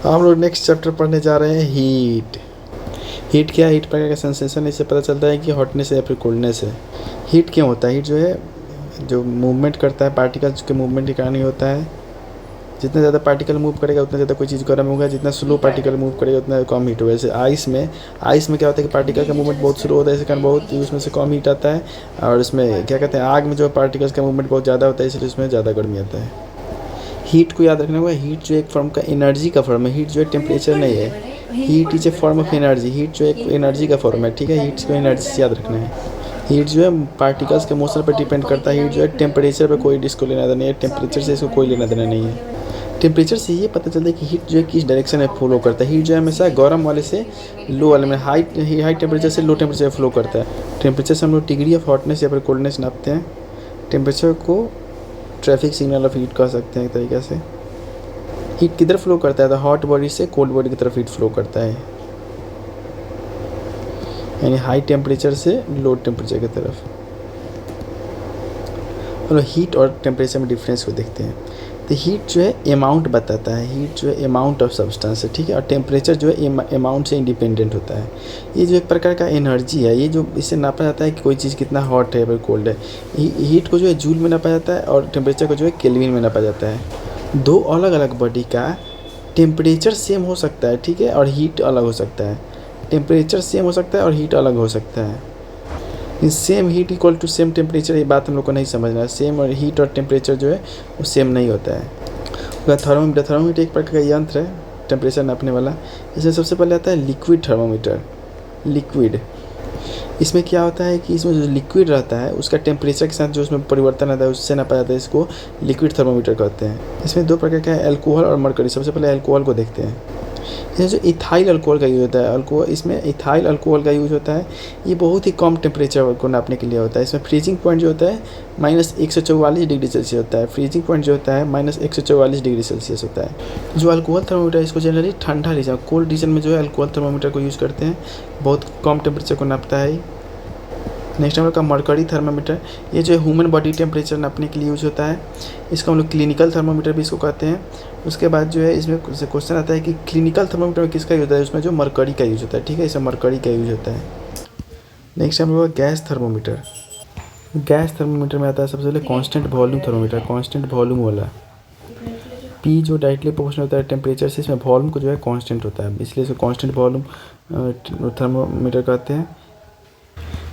हम लोग next chapter पढ़ने जा रहे हैं हीट। हीट क्या है? हीट प्रकार का सेंसेशन इससे पता चलता है कि हॉटनेस है या फिर कोल्डनेस है। हीट क्यों होता है? हीट जो है जो मूवमेंट करता है पार्टिकल्स के मूवमेंट के कारण ही होता है। जितना ज़्यादा पार्टिकल मूव करेगा उतना ज़्यादा कोई चीज़ गर्म होगा, जितना स्लो पार्टिकल मूव करेगा उतना कम हीट होगा। जैसे आइस में क्या होता है कि पार्टिकल का मूवमेंट बहुत स्लो होता है, इस कारण बहुत उसमें से कम हीट आता है। और इसमें क्या कहते हैं, आग में जो पार्टिकल्स का मूवमेंट बहुत ज़्यादा होता है इसलिए उसमें ज़्यादा गर्मी आता है। हीट को याद रखना होगा, हीट जो एक फॉर्म का एनर्जी का फॉर्म है। हीट जो है टेम्परेचर नहीं है, heat is a form of energy. Heat जो एक एनर्जी का फॉर्म है, ठीक है। हीट को एनर्जी से याद रखना है। हीट जो है पार्टिकल्स के मोशन पर डिपेंड करता है। हीट जो है टेम्परेचर पर कोई इसको लेना देना नहीं है, टेम्परेचर से इसको कोई लेना देना नहीं है। टेम्परेचर से ये पता चलता है कि हीट जो है किस डायरेक्शन में फ्लो करता है। हीट जो है हमेशा गर्म वाले से लो वाले में, हाई टेम्परेचर से लो टेम्परेचर फ्लो करता है। टेम्परेचर से हम लोग डिग्री ऑफ हॉटनेस या फिर कोल्डनेस नापते हैं। टेम्परेचर को ट्रैफिक सिग्नल ऑफ हीट कह सकते हैं एक तरीके से। हीट किधर फ्लो करता है? तो हॉट बॉडी से कोल्ड बॉडी की तरफ हीट फ्लो करता है, यानी हाई टेम्परेचर से लो टेम्परेचर की तरफ। चलो हीट और टेम्परेचर में डिफरेंस को देखते हैं। तो हीट जो है अमाउंट बताता है, हीट जो है अमाउंट ऑफ सब्सटेंस है, ठीक है। और टेम्परेचर जो है अमाउंट से इंडिपेंडेंट होता है। ये जो एक प्रकार का एनर्जी है, ये जो इससे नापा जाता है कि कोई चीज़ कितना हॉट है या फिर कोल्ड है। हीट को जो है जूल में नापा जाता है और टेम्परेचर को जो है केल्विन में नापा जाता है। दो अलग अलग बॉडी का टेम्परेचर सेम हो सकता है, ठीक है, और हीट अलग हो सकता है। टेम्परेचर सेम हो सकता है और हीट अलग हो सकता है। Same heat equal to same temperature, ये बात हम लोग को नहीं समझना है। सेम और हीट और टेम्परेचर जो है वो सेम नहीं होता है। थर्मोमीटर एक प्रकार का यंत्र है टेम्परेचर नापने वाला। इसमें सबसे पहले आता है लिक्विड थर्मोमीटर। लिक्विड, इसमें क्या होता है कि इसमें जो लिक्विड रहता है उसका टेम्परेचर के साथ जो उसमें परिवर्तन आता है उससे नापा जाता है। इसको लिक्विड थर्मोमीटर कहते हैं। इसमें दो प्रकार का है, अल्कोहल और मरकरी। सबसे पहले अल्कोहल को देखते हैं। इसमें जो इथाइल अल्कोहल का यूज़ होता है, इसमें इथाइल अल्कोहल का यूज़ होता है। ये बहुत ही कम टेम्परेचर को नापने के लिए होता है। इसमें फ्रीजिंग पॉइंट जो होता है -144 डिग्री सेल्सियस होता है। फ्रीजिंग पॉइंट जो होता है -144 डिग्री सेल्सियस होता है। जो अल्कोहल थर्मोमीटर है इसको जनरली ठंडा रीजन, कोल्ड रीजन में जो है अल्कोहल थर्मोमीटर को यूज़ करते हैं। बहुत कम टेम्परेचर को नापता है। नेक्स्ट हम लोग का मरकरी थर्मामीटर, ये जो है ह्यूमन बॉडी टेम्परेचर नापने के लिए यूज़ होता है। इसको हम लोग क्लिनिकल थर्मामीटर भी इसको कहते हैं। उसके बाद जो है इसमें क्वेश्चन आता है कि क्लिनिकल थर्मामीटर में किसका यूज़ होता है? उसमें जो मरकरी का यूज़ होता है, ठीक है, इसमें मरकरी का यूज़ होता है। नेक्स्ट हम लोग गैस थर्मोमीटर। गैस थर्मोमीटर में आता है सबसे पहले constant volume thermometer, constant volume वाला। पी जो डायरेक्टली प्रोपोर्शनल होता है टेम्परेचर से, इसमें वॉल्यूम को जो है कॉन्स्टेंट होता है, इसलिए इसको कॉन्स्टेंट वॉल्यूम थर्मोमीटर कहते हैं।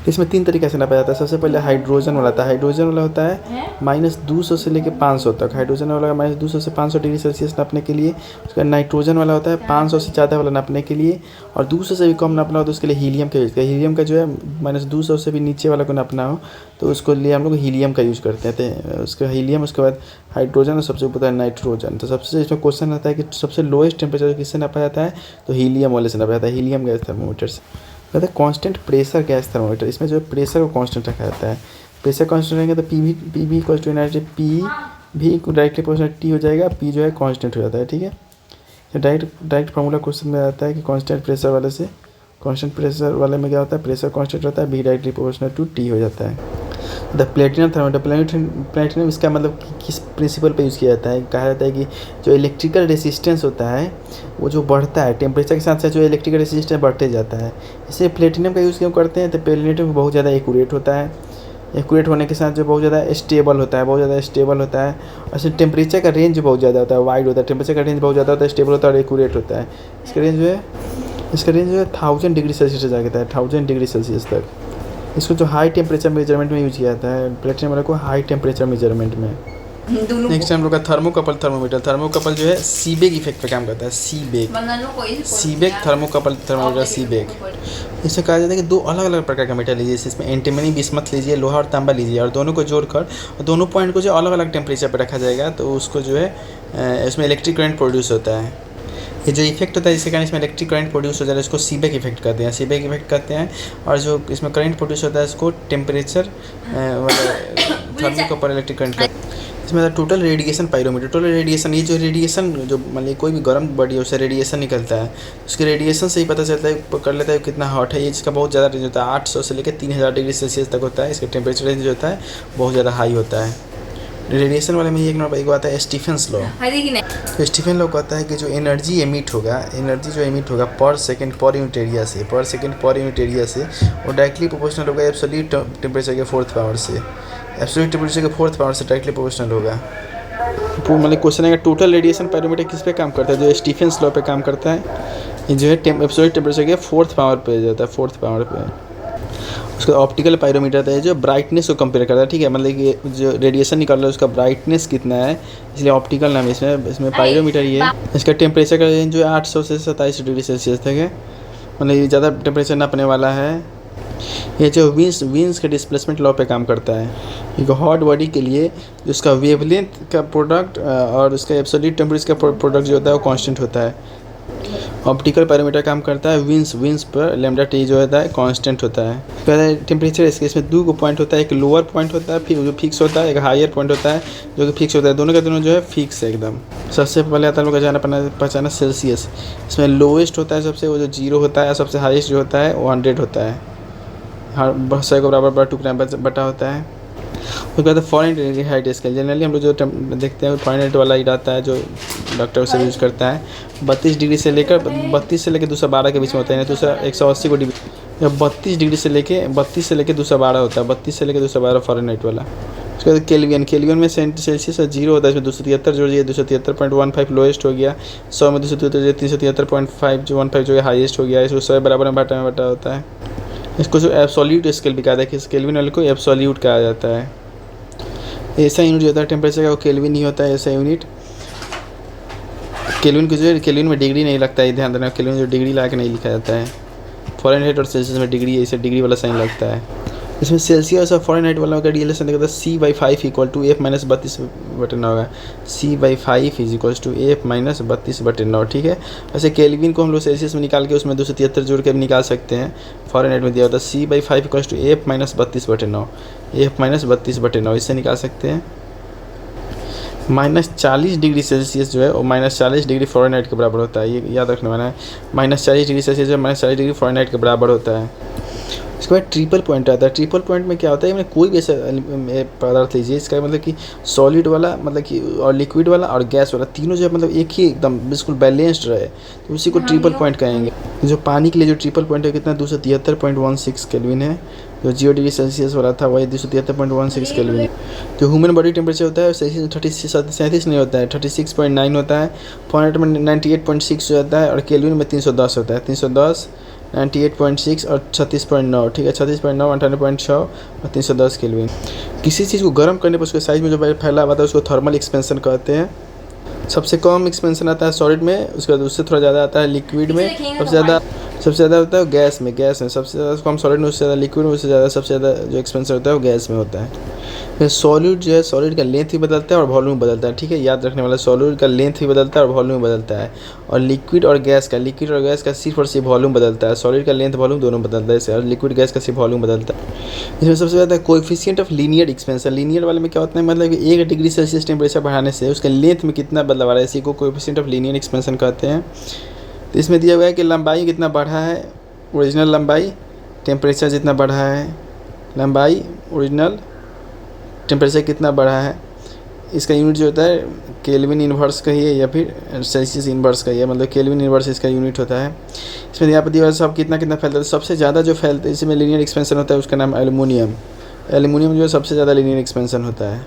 इसमें 3 तरीके से नापा जाता है। सबसे पहले हाइड्रोजन वाला था। हाइड्रोजन वाला होता है -200 से लेकर 500 तक। हाइड्रोजन वाला -200 से 500 डिग्री सेल्सियस नापने के लिए। उसका नाइट्रोजन वाला होता है 500 से ज़्यादा वाला नापने के लिए। और 200 से भी कम नापना हो तो उसके लिए हीलियम का यूज़ करते हैं। हीलियम का जो है -200 से भी नीचे वाला को नापना हो तो उसको लिए हम लोग हीलियम का यूज़ करते हैं। उसका हीलियम, उसके बाद हाइड्रोजन और सबसे ऊपर है नाइट्रोजन। तो सबसे इसमें क्वेश्चन आता है कि सबसे लोएस्ट टेम्परेचर किससे नापा जाता है? तो हीलियम वाले से नापा जाता है, हीलियम गैस थर्मोमीटर से। कहते हैं कांस्टेंट प्रेशर गैस थर्मोमीटर। इसमें जो है प्रेशर को कांस्टेंट रखा जाता है। प्रेशर कांस्टेंट रहेंगे तो पी भी इक्वल टू एनर्जी, पी भी डायरेक्टली प्रोपोर्शनल टी हो जाएगा। पी जो है कांस्टेंट हो जाता है, ठीक है। तो डायरेक्ट फार्मूला क्वेश्चन में आता है कि कांस्टेंट प्रेशर वाले से, कांस्टेंट प्रेशर वाले में क्या होता है? प्रेशर कांस्टेंट होता है, B directly proportional to T हो जाता है। द प्लेटिनम थर्मोमीटर, प्लेटिनम इसका मतलब किस प्रिंसिपल पे यूज़ किया जाता है? कहा जाता है कि जो इलेक्ट्रिकल रेसिस्टेंस होता है वो जो बढ़ता है टेम्परेचर के साथ साथ, जो इलेक्ट्रिकल रेसिस्टेंस बढ़ते जाता है। इससे प्लेटिनम का यूज़ क्यों करते हैं? तो प्लेटिनम बहुत ज़्यादा एक्यूरेट होता है। एक्यूरेट होने के साथ जो बहुत ज़्यादा स्टेबल होता है, बहुत ज़्यादा स्टेबल होता है। और इसमें टेम्परेचर का रेंज बहुत ज़्यादा होता है, वाइड होता है। टेम्परेचर का रेंज बहुत ज़्यादा होता है, स्टेबल होता है और एक्यूरेट होता है। इसका रेंज जो है 1000 डिग्री सेल्सियस से जाता है, 1000 डिग्री सेल्सियस तक। इसको जो हाई टेम्परेचर मेजरमेंट में यूज किया जाता है, प्लेटिनम वाले को हाई टेम्परेचर मेजरमेंट में। नेक्स्ट हम लोग का थर्मोकपल थर्मोमीटर। थर्मोकपल जो है सीबेक इफेक्ट पे काम करता है। Seebeck thermocouple thermometer, Seebeck. इसमें कहा जाता है कि 2 अलग अलग प्रकार का मेटल लीजिए, इसमें एंटीमनी बिस्मथ लीजिए, लोहा और तांबा लीजिए, और दोनों को जोड़कर और दोनों पॉइंट को जो अलग अलग टेम्परेचर पर रखा जाएगा तो उसको जो है इसमें इलेक्ट्रिक करंट प्रोड्यूस होता है। ये जो इफेक्ट होता है जिसके कारण इसमें इलेक्ट्रिक करंट प्रोड्यूस हो जाता है इसको सीबेक इफेक्ट कहते हैं, सीबेक इफेक्ट कहते हैं। और जो इसमें करंट प्रोड्यूस होता है इसको टेम्परेचर थर्मोकपल इलेक्ट्रिक करंट। इसमें total radiation pyrometer. Total radiation, ये जो रेडिएशन जो मान कोई भी गर्म बॉडी है उससे रेडिएशन निकलता है, उसके रेडिएशन से ही पता चलता है, कर लेता है कितना हॉट है। ये इसका बहुत ज़्यादा रेंज होता है, 800 से लेकर 3000 डिग्री सेल्सियस तक होता है। इसका टेम्परेचर रेंज जो होता है बहुत ज़्यादा हाई होता है। रेडिएशन वाले में एक नंबर एक आता है स्टीफेंस लॉ। तो स्टीफन लॉ कहता है कि जो एनर्जी एमिट होगा पर सेकंड पर यूनिट एरिया से वो डायरेक्टली प्रोपोर्शनल होगा एब्सोल्यूट टेम्परेचर के फोर्थ पावर से। एब्सोल्यूट टेम्परेचर के फोर्थ पावर से डायरेक्टली प्रोपोर्शनल होगा। मतलब क्वेश्चन है टोटल रेडिएशन पायरोमीटर किस पे काम करता है, जो स्टीफेंस लॉ पे काम करता है। ये जो है एब्सोल्यूट टेम्परेचर के फोर्थ पावर पे जाता है, फोर्थ पावर पे। उसका ऑप्टिकल पायरोमीटर है जो ब्राइटनेस को कंपेयर करता है, ठीक है। मतलब कि जो रेडिएशन निकल रहा है उसका ब्राइटनेस कितना है, इसलिए ऑप्टिकल नाम है इसमें पायरोमीटर ये है। इसका टेम्परेचर का रेंज जो है 800 से 27 डिग्री सेल्सियस तक है, मतलब ये ज़्यादा टेम्परेचर नापने वाला है। ये जो विंस के डिस्प्लेसमेंट लॉ पे काम करता है। एक हॉट बॉडी के लिए उसका वेवलेंथ का प्रोडक्ट और उसका एब्सोल्यूट टेम्परेचर का प्रोडक्ट जो होता है वो कांस्टेंट होता है। ऑप्टिकल पायरोमीटर काम करता है विंस पर लैम्डा टी जो होता है कांस्टेंट होता है। पहले टेम्परेचर इसमें दो पॉइंट होता है, एक लोअर पॉइंट होता है फिर जो फिक्स होता है, एक हायर पॉइंट होता है जो कि फिक्स होता है। दोनों का दोनों जो है फिक्स है एकदम। सबसे पहले आता है लोग का पहचाना सेल्सियस। इसमें लोएस्ट होता है सबसे, वो जो 0 होता है, और सबसे हाईएस्ट जो होता है वो 100 होता है। हर 100 को बराबर 2 बटा होता है। उसके बाद फॉरेन हाइट स्केल, जनरली हम लोग जो देखते हैं फॉरेन वाला ही रहता है जो डॉक्टर उसे यूज़ करता है। 32 डिग्री से लेकर 212 के बीच में होता है। दूसरा 180 को डिग्री 32 डिग्री से लेके 212 होता है। 32 से लेकर 212 फॉरेन हाइट वाला। उसके बाद केल्विन में सेल्सियस 0 होता है। इसमें 273 जोड़ दिया, 273.15 लोएस्ट हो गया। 100 में 273 373.5 जो 15 जो है हाईएस्ट हो गया। इसको 100 बराबर में बटा होता है। इसको जो एब्सोल्यूट स्केल भी कहा जाता है, केल्विन वाले को एब्सोल्यूट कहा जाता है। ऐसा यूनिट जो होता है टेम्परेचर का वो केल्विन नहीं होता है। ऐसा यूनिट केल्विन को जो है केल्विन में डिग्री नहीं लगता है, ध्यान देना। केल्विन जो डिग्री ला के नहीं लिखा जाता है। फॉरेनहाइट और सेल्सियस में डिग्री, ऐसे डिग्री वाला साइन लगता है। इसमें सेल्सियस और फॉरेनहाइट वाला का रिलेशन देखा था C/5 = F - 32/9 होगा। C/5 = F - 32/9, ठीक है। वैसे केल्विन को हम लोग सेल्सियस में निकाल के उसमें 273 जोड़ के भी निकाल सकते हैं। फॉरेनहाइट में दिया होता है C/5 = F - 32/9, F - 32/9 इससे निकाल सकते हैं। -40 डिग्री सेल्सियस जो है वो -40 डिग्री फॉरेनहाइट के बराबर होता है। ये याद रखने वाला है। -40 डिग्री सेल्सियस जो -40 डिग्री फॉरेनहाइट के बराबर होता है। इसके बाद ट्रिपल पॉइंट आता है। ट्रिपल पॉइंट में क्या होता है, मतलब कोई भी ऐसा पदार्थ लीजिए, इसका मतलब कि सॉलिड वाला, मतलब कि और लिक्विड वाला और गैस वाला, तीनों जो है मतलब एक ही एकदम बिल्कुल बैलेंस्ड रहे, तो उसी को ट्रिपल पॉइंट कहेंगे। जो पानी के लिए जो ट्रिपल पॉइंट है कितना 273.16 केल्विन है। जो 0 डिग्री सेल्सियस वाला था वही 273.16 केल्विन है। जो ह्यूमन बॉडी टेम्परेचर होता है सेल्सियस 37 नहीं होता है, 36.9 होता है। फॉरेनहाइट में 98.6 हो जाता है और केल्विन में 310 होता है। 310, 98.6 और 36.9, ठीक है। 36.9, 98.6 और 310 केल्विन। किसी चीज़ को गर्म करने पर उसके साइज में जो फैला हुआ था उसको थर्मल एक्सपेंशन कहते हैं। सबसे कम एक्सपेंशन आता है सॉलिड में, उसके बाद उससे थोड़ा ज़्यादा आता है लिक्विड में, सबसे ज़्यादा होता है गैस में सबसे ज़्यादा कम सॉलिड में, उससे ज़्यादा लिक्विड में, उससे ज़्यादा सबसे ज़्यादा जो एक्सपेंशन होता है वो गैस में होता है। फिर सॉलिड जो है सॉलिड का लेंथ भी बदलता है और वॉल्यूम बदलता है, ठीक है। याद रखने वाला सॉलिड का लेंथ भी बदलता है और वॉल्यूम बदलता है। और लिक्विड और गैस का सिर्फ और सिर्फ वॉल्यूम बदलता है। सॉलिड का लेंथ वॉल्यूम दोनों बदलता है और लिक्विड गैस का सिर्फ वॉल्यूम बदलता है। इसमें सबसे ज़्यादा coefficient of linear expansion. Linear वाले में क्या होता है, मतलब कि 1 डिग्री सेल्सियस टेम्परेचर बढ़ाने से उसके लेंथ में कितना बदलाव आ रहा है, इसी को कोएफिशिएंट ऑफ लीनियर एक्सपेंशन कहते हैं। तो इसमें दिया हुआ है कि लंबाई कितना बढ़ा है, ओरिजिनल लंबाई, टेम्परेचर जितना बढ़ा है, लंबाई ओरिजिनल टेम्परेचर कितना बढ़ा है। इसका यूनिट जो होता है केल्विन इन्वर्स का ही है या फिर सेल्सियस इन्वर्स का ही है, मतलब केल्विन इन्वर्स इसका यूनिट होता है। इसमें यहाँ पर दिया सब कितना फैलता है। सबसे ज़्यादा जो फैलता है इसमें लीनियर एक्सपेंशन होता है, उसका नाम एल्युमिनियम। एल्युमिनियम जो है सबसे ज़्यादा लीनियर एक्सपेंशन होता है।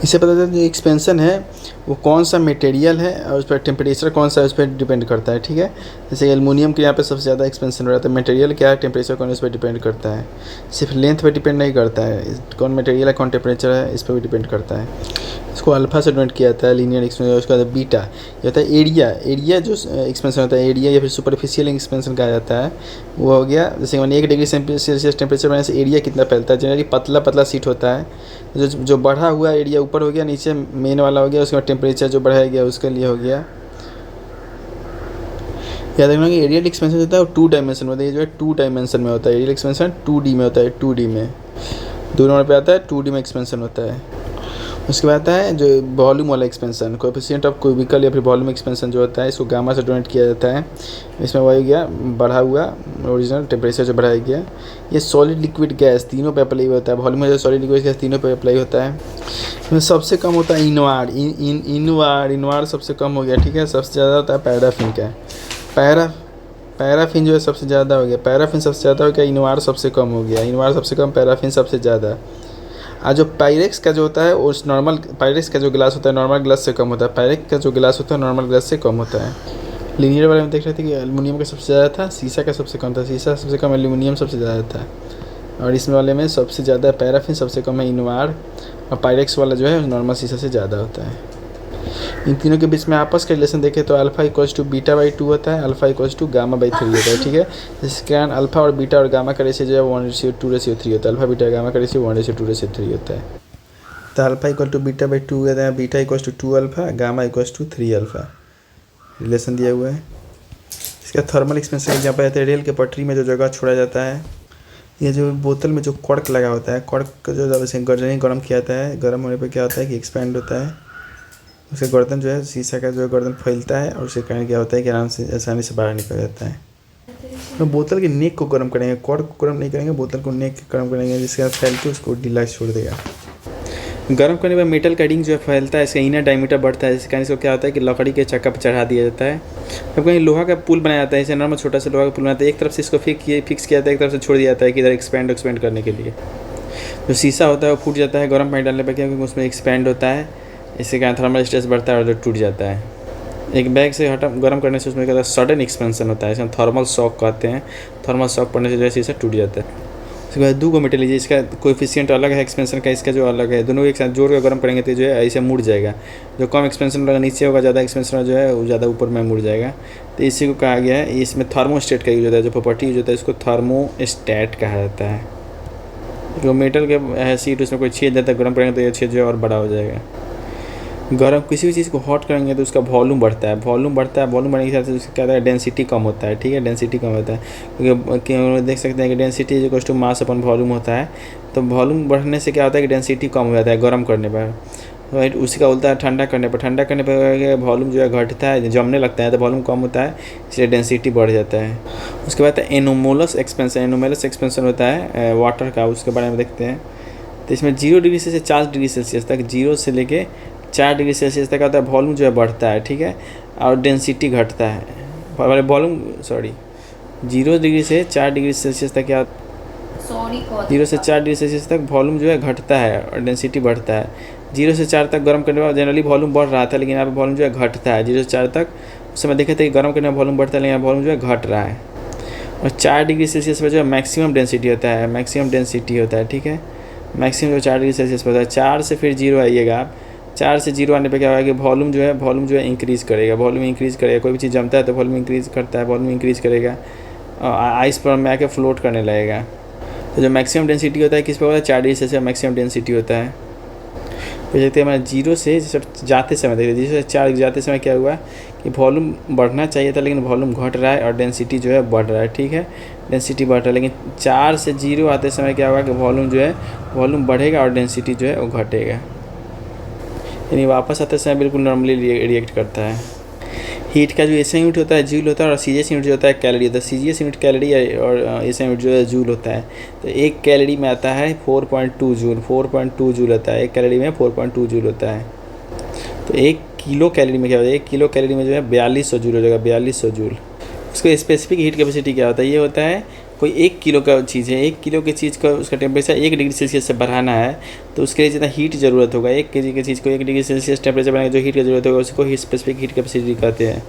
इससे पता चलता है जो एक्सपेंशन है वो कौन सा मटेरियल है और उस पर टेम्परेचर कौन सा है उस पर डिपेंड करता है, ठीक है। जैसे एल्युमिनियम के यहाँ पे सबसे ज़्यादा एक्सपेंशन हो रहा है, मटेरियल क्या है, टेम्परेचर कौन है, उस पर डिपेंड करता है। सिर्फ लेंथ पे डिपेंड नहीं करता है, कौन मटेरियल है कौन टेम्परेचर है इस पर भी डिपेंड करता है। इसको अल्फा से डिनोट किया जाता है लीनियर एक्सपेंशन। उसके बाद बीटा ये होता है एरिया जो एक्सपेंशन होता है, एरिया या फिर सुपरफिशियल एक्सपेंशन कहा जाता है। वो हो गया जैसे मैंने 1 डिग्री सेल्सियस टेम्परेचर बढ़ने से एरिया कितना फैलता है। जनरली पतला सीट होता है, जो बढ़ा हुआ एरिया ऊपर हो गया, नीचे मेन वाला हो गया, उसके बाद टेम्परेचर जो बढ़ाया गया उसके लिए हो गया। याद रखना कि एरियल एक्सपेंशन होता है वो 2 डायमेंशन में होता है, जो है 2 डायमेंशन में होता है। एरियल एक्सपेंशन 2D में होता है, 2D में 2 नंबर पे आता है, 2D में एक्सपेंशन होता है। उसके बाद आता है जो वॉल्यूम वाला एक्सपेंशन, कोएफिशिएंट ऑफ क्यूबिकल या फिर वॉल्यूम एक्सपेंशन जो होता है, इसको गामा से डोनेट किया जाता है। इसमें वही गया बढ़ा हुआ ओरिजिनल टेम्परेचर जो बढ़ाया गया। ये सॉलिड लिक्विड गैस तीनों पे अप्लाई होता है, वॉल्यूम में सॉलिड लिक्विड गैस तीनों पे अप्लाई होता है। इसमें सबसे कम होता है इनवार, इनवार सबसे कम हो गया, ठीक है। सबसे ज़्यादा होता है पैराफिन का, पैराफिन जो है सबसे ज़्यादा हो गया, पैराफिन सबसे ज़्यादा हो गया, इनवार सबसे कम हो गया, इनवार सबसे कम, पैराफिन सबसे ज़्यादा। और जो पायरेक्स का जो होता है उस नॉर्मल पायरेक्स का जो गिलास होता है नॉर्मल गिलास से कम होता है, पायरेक्स का जो गिलास होता है नॉर्मल गिलास से कम होता है। लीनियर वाले में देख रहे थे कि एल्युमिनियम का सबसे ज़्यादा था, शीशा का सबसे कम था, शीशा सबसे कम, एल्युमिनियम सबसे ज़्यादा था। और इसमें वाले में सबसे ज़्यादा पैराफिन, सबसे कम है इनवार, और पायरेक्स वाला जो है नॉर्मल शीशा से ज़्यादा होता है। इन तीनों के बीच में आपस का रिलेशन देखें तो alpha equals to beta by 2 होता है, alpha equals to gamma by 3 होता है, ठीक है। जिसके कारण अल्फा और बीटा और गामा का रेशियो जो है 1:2:3 होता है, अल्फा बीटा गामा का रेशियो 1:2:3 होता है। तो alpha equal to beta by 2 होता है, beta equals to 2 alpha, gamma equals to 3 alpha, relation दिया हुआ है। इसका थर्मल एक्सपेंशन जहाँ पर जाते हैं रेल के पटरी में जो जगह छोड़ा जाता है, ये जो बोतल में जो कॉर्क लगा होता है, कॉर्क जो जब इसे गर्म किया जाता है, गर्म होने पर क्या होता है कि एक्सपैंड होता है, उसका गर्दन जो है शीशा का जो है गर्दन फैलता है, और उसके कारण क्या होता है कि आराम से आसानी से बाहर निकल जाता है। तो बोतल के नेक को गर्म करेंगे, कॉर्क को गर्म नहीं करेंगे, बोतल को नेक गर्म करेंगे, जिसके बाद फैल के उसको ढीला छोड़ देगा। गर्म करने पर मेटल का रिंग जो है फैलता है, इसका इनर डायमीटर बढ़ता है, जिसके कारण इसको क्या होता है कि लकड़ी के चक्का पर चढ़ा दिया जाता है। जब कहीं लोहा का पुल बनाया जाता है, इसे नॉर्मल छोटा सा लोहा का पुल बनाता है, एक तरफ से इसको फिक्स किया जाता है, एक तरफ से छोड़ दिया जाता है कि इधर एक्सपेंड करने के लिए। जो शीशा होता है वो फूट जाता है गर्म पानी डालने पर, क्योंकि उसमें एक्सपेंड होता है, इससे कारण थर्मल स्ट्रेस बढ़ता है और जो टूट जाता है। एक बैग से गर्म करने से उसमें क्या होता है सडन एक्सपेंशन होता है, इसमें थर्मल शॉक कहते हैं, थर्मल शॉक पड़ने से जो है शीशा टूट जाता है। उसके बाद 2 को मेटल लीजिए, इसका कोएफिशिएंट अलग है एक्सपेंशन का, इसका जो अलग है, दोनों एक साथ जोड़ कर गर्म करेंगे तो जो है ऐसे मुड़ जाएगा। जो कम एक्सपेंशन वाला नीचे होगा, ज़्यादा एक्सपेंशन वाला जो है वो ज़्यादा ऊपर में मुड़ जाएगा। तो इसी को कहा गया है, इसमें थर्मोस्टेट का यूज होता है, जो प्रॉपर्टी यूज होता है इसको थर्मोस्टेट कहा जाता है। जो मेटल के सीट उसमें कोई छेद जाता है, गर्म करेंगे तो ये छेद जो है और बड़ा हो जाएगा। गर्म किसी भी चीज़ को हॉट करेंगे तो उसका वॉल्यूम बढ़ता है, वॉल्यूम बढ़ने के हिसाब से उसका क्या होता है डेंसिटी कम होता है, ठीक है, डेंसिटी कम होता है, क्योंकि देख सकते हैं कि density is equals to mass upon volume होता है। तो वॉल्यूम बढ़ने से क्या होता है कि डेंसिटी कम हो जाता है गर्म करने पर, राइट। उसी का उल्टा है ठंडा करने पर वॉल्यूम जो है घटता है, जमने लगता है, तो वॉल्यूम कम होता है, इसलिए डेंसिटी बढ़ जाता है। उसके बाद एनोमोलस एक्सपेंशन होता है वाटर का, उसके बारे में देखते हैं। तो इसमें 0 डिग्री से 4 डिग्री सेल्सियस तक, 0 से लेके 4 डिग्री सेल्सियस तक आता है, वॉल्यूम जो है बढ़ता है, ठीक है, और डेंसिटी घटता है। वॉल्यूम 0 डिग्री से 4 डिग्री सेल्सियस तक क्या 0 से 4 डिग्री सेल्सियस तक वॉल्यूम जो है घटता है और डेंसिटी बढ़ता है। 0 से 4 तक गर्म करने पर जनरली वॉल्यूम बढ़ रहा था, लेकिन यहाँ पे वॉल्यूम जो है घटता है। 0 से 4 तक उस समय देखे थे कि गर्म करने में वॉल्यूम बढ़ता है, लेकिन यहाँ वॉल्यूम जो है घट रहा है। और 4 डिग्री सेल्सियस पर जो है मैक्सिमम डेंसिटी होता है, ठीक है, मैक्सिमम जो 4 डिग्री सेल्सियस पर होता है। 4 से फिर 0 आइएगा आप, 4 से 0 आने पे क्या होगा कि वॉल्यूम जो है इंक्रीज़ करेगा, कोई भी चीज़ जमता है तो वॉल्यूम इंक्रीज़ करता है, वॉल्यूम इंक्रीज़ करेगा, आइस पर में आके फ्लोट करने लगेगा। तो जो मैक्सिमम डेंसिटी होता है किस पे होता है 4 डिग्री सेल्सियस मैक्सिमम डेंसिटी होता है। तो देखते हैं हमारे 0 से जाते समय, देखिए 0 से 4 जाते समय क्या हुआ कि वॉल्यूम बढ़ना चाहिए था, लेकिन वॉल्यूम घट रहा है और डेंसिटी जो है बढ़ रहा है, ठीक है, डेंसिटी बढ़ रहा है। लेकिन 4 से 0 आते समय क्या होगा कि वॉल्यूम बढ़ेगा और डेंसिटी जो है वो घटेगा, यानी वापस आते समय बिल्कुल नॉर्मली रिएक्ट करता है। हीट का जो एसआई यूनिट होता है जूल होता है, और सीजीएस यूनिट जो होता है कैलोरी होता है। सीजीएस यूनिट कैलोरी और एसआई यूनिट जो है जूल होता है। तो एक कैलोरी में आता है 4.2 जूल होता है, एक कैलोरी में 4.2 जूल होता है। तो 1 किलो कैलोरी में क्या होता है, 1 किलो कैलोरी में जो है 4200 जूल हो जाएगा, 4200 जूल। उसका स्पेसिफिक हीट कैपेसिटी क्या होता है, ये होता है कोई 1 किलो का चीज़ है, 1 किलो की चीज़ का उसका टेम्परेचर 1 डिग्री सेल्सियस से बढ़ाना है, तो उसके लिए जितना हीट ज़रूरत होगा, 1 केजी की चीज़ को 1 डिग्री सेल्सियस टेम्परेचर बनाने जो हीट की ज़रूरत होगा उसको ही स्पेसिफिक हीट कैपेसिटी कहते हैं।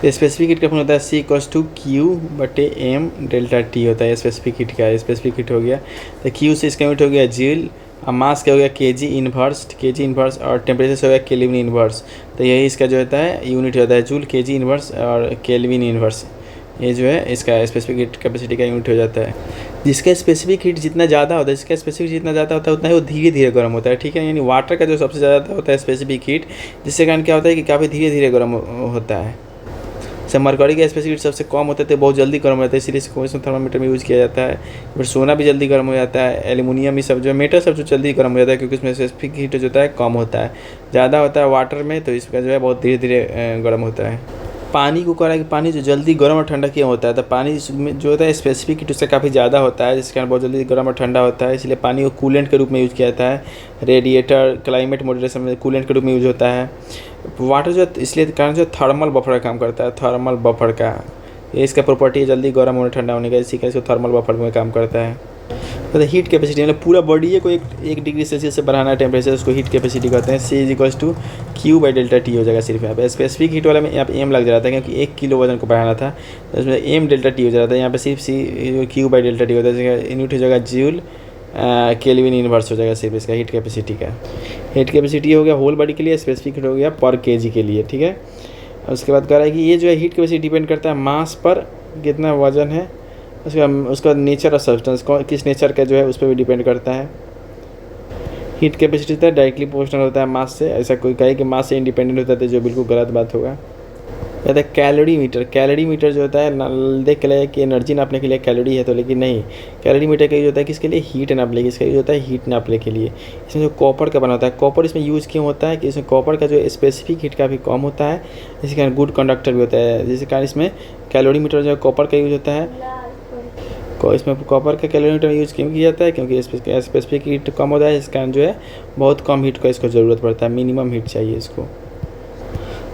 तो स्पेसिफिक हीट का फॉर्मूला होता है C=Q/m∆T होता है स्पेसिफिक हीट का। स्पेसिफिक हीट हो गया तो Q से इसका यूनिट हो गया जूल, और मास क्या हो गया केजी इन्वर्स, और टेम्परेचर से हो गया केल्विन इन्वर्स। तो यही इसका जो होता है यूनिट होता है जूल, केजी इन्वर्स और केल्विन इन्वर्स। ये जो है इसका स्पेसिफिक हीट कैपेसिटी का यूनिट हो जाता है। जिसका स्पेसिफिक हीट जितना ज़्यादा होता है उतना ही वो धीरे धीरे गर्म होता है, ठीक है। यानी वाटर का जो सबसे ज़्यादा होता है स्पेसिफिक हीट, जिससे कारण क्या होता है कि काफ़ी धीरे धीरे गर्म होता है। अच्छा, मरकरी का स्पेसिफिक हीट सबसे कम होता है तो बहुत जल्दी गर्म हो जाता है, इसीलिए इसको इसमें थर्मामीटर में यूज़ किया जाता है। फिर सोना भी जल्दी गर्म हो जाता है, एल्यूमिनियम ये सब जो मेटल सब जो जल्दी गर्म हो जाता है क्योंकि इसमें स्पेसिफिक हीट जो होता है कम होता है। ज़्यादा होता है वाटर में तो इसका जो है बहुत धीरे धीरे गर्म होता है। पानी को कह रहा है कि पानी जो जल्दी गर्म और ठंडा क्यों होता है, तो पानी में जो होता है स्पेसिफिक हीट उससे काफ़ी ज़्यादा होता है, जिसके कारण बहुत जल्दी गर्म और ठंडा होता है, इसलिए पानी को कूलेंट के रूप में यूज़ किया जाता है। रेडिएटर क्लाइमेट मॉड्यूलेशन में कूलेंट के रूप में यूज़ होता है। वाटर जो इसलिए कारण जो थर्मल बफर का काम करता है, थर्मल बफर का ये इसका प्रॉपर्टी है जल्दी गर्म होने ठंडा होने का, इसी का इसको थर्मल बफर में काम करता है। तो हीट कैपेसिटी मतलब पूरा बॉडी को 1 डिग्री सेल्सियस से बढ़ाना है टेम्परेचर, उसको हीट कैपेसिटी कहते हैं। C=Q/ΔT हो जाएगा सिर्फ यहाँ पे। स्पेसिफिक हीट वाला में यहाँ पे एम लग जा रहा था क्योंकि 1 किलो वजन को बढ़ाना था, तो इसमें m/ΔT हो जा रहा था। यहाँ पे सिर्फ Q/ΔT होता है, यूनिट हो जाएगा जूल केल्विन इनवर्स हो जाएगा सिर्फ इसका हीट कैपेसिटी का। हीट कैपेसिटी हो गया होल बॉडी के लिए, स्पेसिफिक हीट हो गया पर केजी के लिए, ठीक है। उसके बाद कह रहा है कि ये जो है हीट कैपेसिटी डिपेंड करता है मास पर, कितना वजन है, उसका नेचर और सब्सटेंस किस नेचर का जो है उस पर भी डिपेंड करता है। हीट कैपेसिटी होता है डायरेक्टली प्रोपोर्शनल होता है मास से, ऐसा कोई कहे कि मास से इंडिपेंडेंट होता है तो जो बिल्कुल गलत बात होगा। कहता है कैलोरीमीटर, कैलोरीमीटर जो होता है देख के लगे कि एनर्जी नापने के लिए कैलोरी है तो, लेकिन नहीं, कैलोरीमीटर का यूज होता है किसके लिए, हीट नापने के, इसका यूज होता है हीट नापने के लिए। इसमें जो कॉपर का बना होता है, कॉपर इसमें यूज़ क्यों होता है कि इसमें कॉपर का जो स्पेसिफिक हीट काफ़ी कम होता है, इसी कारण गुड कंडक्टर भी होता है, जिसके कारण इसमें कैलोरीमीटर जो है कॉपर का यूज होता है। इसमें कॉपर का कैलोरीमीटर यूज़ क्यों किया जाता है क्योंकि स्पेसिफिक हीट कम होता है, इस कारण जो है बहुत कम हीट का इसको ज़रूरत पड़ता है, मिनिमम हीट चाहिए इसको।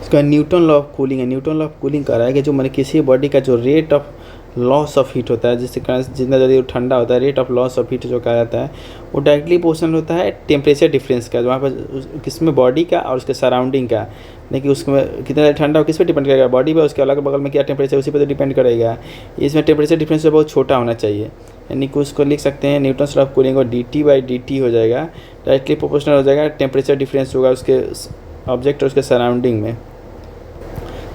इसका न्यूटन लॉ ऑफ कूलिंग है। न्यूटन लॉ ऑफ कूलिंग कह रहा है कि जो मैंने किसी बॉडी का जो rate of loss of heat होता है, जिसके कारण जितना जल्दी ठंडा होता है, rate of loss of heat जो कहा जाता है, वो डायरेक्टली प्रोपोर्शनल होता है टेम्परेचर डिफरेंस का, जो वहाँ पर किसमें बॉडी का और उसके सराउंडिंग का, देखिए उसमें कितना ठंडा हो किस पे डिपेंड करेगा, बॉडी पे, उसके अलग बगल में क्या टेम्परेचर उसी पे तो डिपेंड करेगा। इसमें टेम्परेचर डिफरेंस जो बहुत छोटा होना चाहिए, यानी कि उसको लिख सकते हैं न्यूटन लॉ ऑफ कूलिंग और dt/dt हो जाएगा, डायरेक्टली प्रोपोर्शनल हो जाएगा टेम्परेचर डिफरेंस होगा उसके ऑब्जेक्ट और उसके सराउंडिंग में।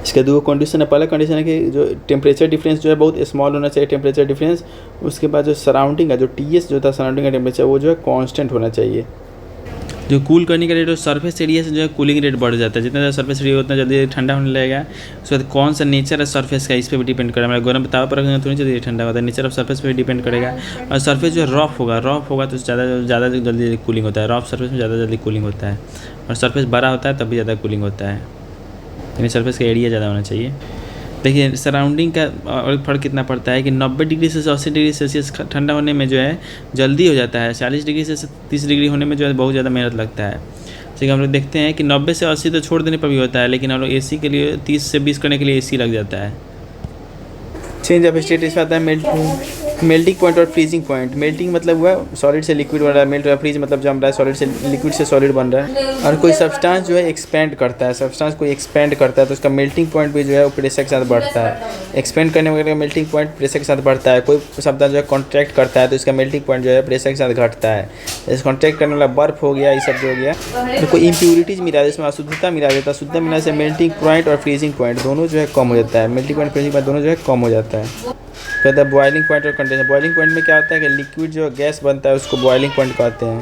इसके दो कंडीशन है, पहला कंडीशन है कि जो टेम्परेचर डिफरेंस जो है बहुत स्मॉल होना चाहिए टेम्परेचर डिफरेंस, उसके बाद जो सराउंडिंग है जो TS जो था सराउंडिंग का टेम्परेचर वो जो है कांस्टेंट होना चाहिए। जो कूल करने का रेट और सरफेस एरिया से जो है कूलिंग रेट बढ़ जाता है, जितना ज़्यादा सरफेस एरिया उतना जल्दी ठंडा होने लगेगा। उसके बाद कौन सा नेचर है सरफेस का, इस पर भी डिपेंड करेगा, मतलब गर्म ताव पर रखेंगे तो नहीं जल्दी ठंडा होता है, नेचर ऑफ सरफेस पे भी डिपेंड करेगा। और सरफेस जो है रफ होगा तो ज़्यादा जल्दी कूलिंग होता है, रफ सरफेस में ज़्यादा जल्दी कूलिंग होता है, और सरफेस बड़ा होता है तब भी ज़्यादा कूलिंग होता है, यानी सरफेस का एरिया ज़्यादा होना चाहिए। देखिए सराउंडिंग का और फ़र्क कितना पड़ता है कि 90 डिग्री से 80 डिग्री सेल्सियस ठंडा होने में जो है जल्दी हो जाता है, 40 डिग्री से 30 डिग्री होने में जो है बहुत ज़्यादा मेहनत लगता है। जैसे कि हम लोग देखते हैं कि 90 से 80 तो छोड़ देने पर भी होता है, लेकिन हम लोग AC के लिए 30 से 20 करने के लिए AC लग जाता है। चेंज ऑफ स्टेट इसमें आता है मेल्टिंग पॉइंट और फ्रीजिंग पॉइंट। मेल्टिंग मतलब हुआ सॉलिड से लिक्विड बन रहा है, मेल्ट हुआ फ्रीज मतलब जम रहा है, सॉलिड से लिक्विड से सॉलिड बन रहा है। और कोई सब्सटेंस जो है एक्सपेंड करता है, सब्सटेंस को एक्सपेंड करता है तो उसका मेल्टिंग पॉइंट भी जो है वो प्रेशर के साथ बढ़ता है। एक्सपेंड करने वगैरह का मेल्टिंग पॉइंट प्रेशर के साथ बढ़ता है। कोई सब्सटेंस जो है कॉन्ट्रैक्ट करता है तो इसका मेल्टिंग पॉइंट जो है प्रेशर के साथ घटता है। जैसे कॉन्ट्रैक्ट करने वाला बर्फ हो गया, ये सब जो हो गया, तो कोई इम्प्यूरिटीज़ मिला है जिसमें अशुद्धता मिला जाता है, शुद्धता मिलने से मेल्टिंग पॉइंट और फ्रीजिंग पॉइंट दोनों जो है कम हो जाता है। मेल्टिंग पॉइंट फ्रीजिंग पॉइंट दोनों जो है कम हो जाता है। कहता है बॉइलिंग पॉइंट और कंडेंसर। बॉइलिंग पॉइंट में क्या होता है कि लिक्विड जो गैस बनता है उसको बॉइलिंग पॉइंट कहते हैं।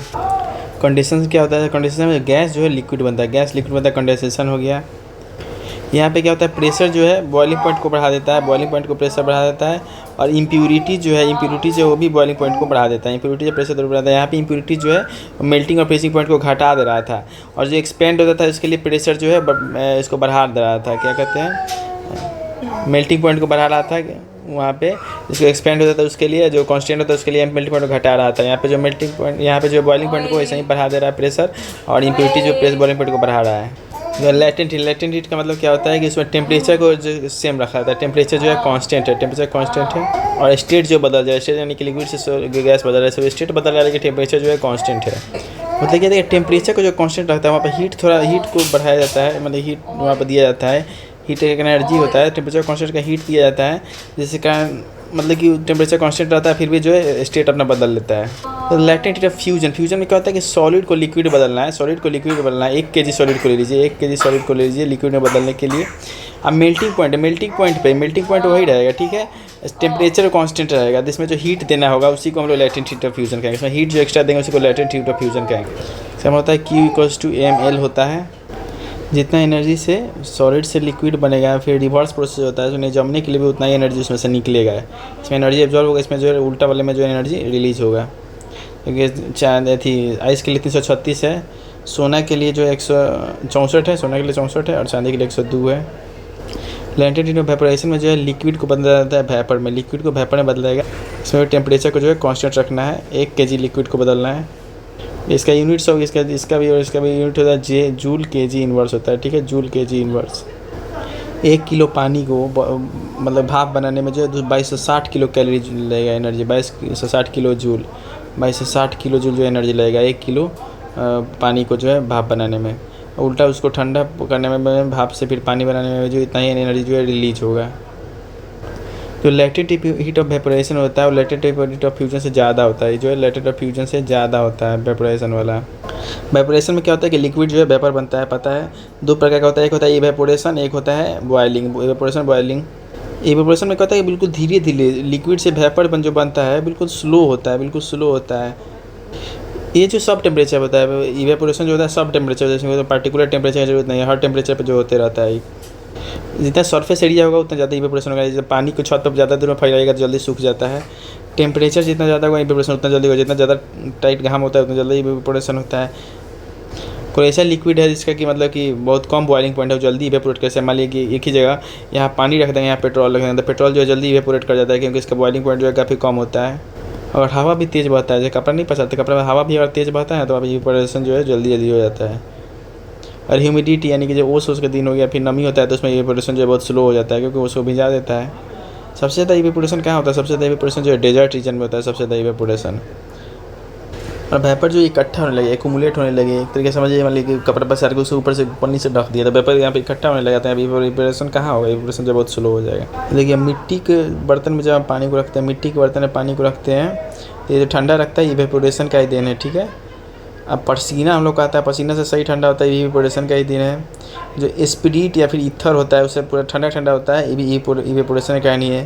कंडेंसेशन क्या होता है, कंडेंसेशन में गैस जो है लिक्विड बनता है, गैस लिक्विड बनता है, कंडेंसेशन हो गया। यहाँ पे क्या होता है प्रेशर जो है बॉइलिंग पॉइंट को बढ़ा देता है, बॉइलिंग पॉइंट को प्रेशर बढ़ा देता है। और इम्प्यूरिटी जो है वो भी बॉइलिंग पॉइंट को बढ़ा देता है। इम्प्यूरिटी जो प्रेशर बढ़ाता है, यहाँ पे इम्प्यूरिटी जो है मेल्टिंग और फ्रीजिंग पॉइंट को घटा दे रहा था, और जो एक्सपेंड होता था उसके लिए प्रेशर जो है इसको बढ़ा दे रहा था। क्या कहते हैं, मेल्टिंग पॉइंट को बढ़ा रहा था वहाँ पे, जिसको एक्सपेंड होता था उसके लिए, जो कांस्टेंट होता है उसके लिए मेल्टिंग पॉइंट को घटा रहा था। यहाँ पे जो मेल्टिंग पॉइंट, यहाँ पे जो बॉइलिंग पॉइंट को ऐसे ही बढ़ा दे रहा है प्रेशर, और इम्प्यूरिटी जो प्रेस बॉइलिंग पॉइंट को बढ़ा रहा है। लेटेंट हीट का मतलब क्या होता है कि इसमें टेम्परेचर को जो सेम रखा था, टेम्परेचर जो है कांस्टेंट है, टेम्परेचर कांस्टेंट है, और स्टेट जो बदल जाए, स्टेट यानी कि लिक्विड से गैस बदल रहा है, स्टेट बदल रहा है लेकिन टेम्परेचर जो है कांस्टेंट है। मतलब क्या है, टेम्परेचर को जो कांस्टेंट रखता है वहाँ पर हीट को बढ़ाया जाता है, मतलब हीट वहाँ पर दिया जाता है, हीट एक एनर्जी होता है, टेम्परेचर कांस्टेंट का हीट दिया जाता है, जिसके कारण मतलब कि टेम्परेचर कांस्टेंट रहता है फिर भी जो है स्टेट अपना बदल लेता है। तो latent heat of fusion, fusion में क्या होता है कि सॉलिड को लिक्विड बदलना है, सॉलिड को लिक्विड बदलना है। 1 kg सॉलिड को ले लीजिए, 1 kg सॉलिड को ले लीजिए लिक्विड में बदलने के लिए। अब मेल्टिंग पॉइंट वही रहेगा, ठीक है, टेम्परेचर कांस्टेंट रहेगा, जिसमें जो हीट देना होगा उसी को हम लोग लेटेंट हीट ऑफ फ्यूजन कहेंगे। इसमें हीट जो एक्स्ट्रा देंगे उसी को लेटेंट हीट ऑफ फ्यूजन कहेंगे। इसका होता है Q = mL होता है। जितना एनर्जी से सॉलिड से लिक्विड बनेगा, फिर रिवर्स प्रोसेस होता है, तो उन्हें जमने के लिए भी उतना ही एनर्जी उसमें से निकलेगा। इसमें एनर्जी एब्जॉर्ब होगा, इसमें जो है उल्टा वाले में जो एनर्जी रिलीज होगा। क्योंकि चांद थी आइस के लिए 336 है, सोना के लिए जो 164 है, सोना के लिए 64 है और चांदी के लिए 102 है। लैटेंट हीट ऑफ वेपोराइजेशन में जो है लिक्विड को बदला जाता है वेपर में, लिक्विड को वेपर में बदला जाएगा। इसमें टेम्परेचर को जो है कांस्टेंट रखना है, 1 kg लिक्विड को बदलना है। इसका यूनिट्स होगा, इसका भी और इसका भी यूनिट होता है जे, जूल केजी इन्वर्स होता है, ठीक है, जूल केजी इन्वर्स। 1 किलो पानी को मतलब भाप बनाने में जो है 2260 किलो कैलोरी लगेगा energy, 2260 kilo joule, 2260 kilo joule जो एनर्जी लगेगा 1 किलो पानी को जो है भाप बनाने में। उल्टा उसको ठंडा करने में, भाप से फिर पानी बनाने में जो इतना ही एनर्जी जो है रिलीज होगा। जो लैटेंट हीट ऑफ वेपोराइजेशन होता है वो लैटेंट हीट ऑफ फ्यूजन से ज़्यादा होता है, जो है लैटेंट ऑफ फ्यूजन से ज़्यादा होता है वेपोराइजेशन वाला। वेपोराइजेशन में क्या होता है कि लिक्विड जो है वेपर बनता है, पता है 2 प्रकार का होता है, एक होता है इवेपोरेशन, एक होता है बॉयलिंग। Evaporation boiling. इवेपोरेशन में क्या होता है कि बिल्कुल धीरे धीरे लिक्विड से वेपर जो बनता है बिल्कुल स्लो होता है, बिल्कुल स्लो होता है। ये जो सब टेम्परेचर होता है, इवेपोरेशन जो होता है सब टेम्परेचर, जैसे पर्टिकुलर टेम्परेचर की जरूरत नहीं है, हर टेम्परेचर पर जो होते रहता है। जितना सरफेस एरिया होगा उतना ज़्यादा इवेपोरेशन होगा। जैसे पानी को छत पर ज़्यादा दूर में फैलाएगा तो जल्दी सूख जाता है। टेम्परेचर जितना ज़्यादा होगा इवेपोरेशन उतना जल्दी होगा, जितना ज़्यादा टाइट घाम होता है उतना जल्दी इवेपोरेशन होता है। कोई ऐसा लिक्विड है जिसका कि मतलब कि बहुत कम बॉइलिंग पॉइंट है, वो जल्दी इवेपोरेट कैसे, मान लीजिए कि एक ही जगह यहाँ पानी रख देंगे, यहाँ पेट्रोल रख देंगे, तो पेट्रोल जो है जल्दी इवेपोरेट कर जाता है क्योंकि इसका बॉइलिंग पॉइंट जो है काफ़ी कम होता है। और हवा भी तेज़ बहता है, जो कपड़ा नहीं पसाते, कपड़े में हवा भी अगर तेज़ बहता है तो अभी इवेपोरेशन जो है जल्दी जल्दी हो जाता है। और ह्यूमिडिटी यानी कि जो ओस का दिन हो गया फिर नमी होता है तो उसमें इवेपोरेशन जो है बहुत स्लो हो जाता है क्योंकि उसको भिजा देता है। सबसे ज़्यादा इवेपोरेशन कहाँ होता है? सबसे ज़्यादा इवेपोरेशन जो है डेजर्ट रीजन में होता है, सबसे ज़्यादा इवेपोरेशन। और वेपर जो इकट्ठा होने लगे, एक्यूमुलेट होने लगे, एक तरीके से समझिए मान लीजिए कि कपड़ा पसार के उसके ऊपर से पन्नी से ढक दिया तो वेपर यहाँ पे इकट्ठा होने लग जाता है। अभी इवेपोरेशन कहाँ होगा? इवेपोरेशन जो बहुत स्लो हो जाएगा। देखिए मिट्टी के बर्तन में जब हम पानी को रखते हैं, मिट्टी के बर्तन में पानी को रखते हैं तो ये जो ठंडा रखता है इवेपोरेशन का ही देन है, ठीक है। अब पसीना हम लोग कहता है, पसीना से सही ठंडा होता है, ये इवेपोरेशन का ही दिन है। जो स्पिरिट या फिर ईथर होता है उससे पूरा ठंडा ठंडा होता है, ये भी इवेपोरेशन का कहानी है।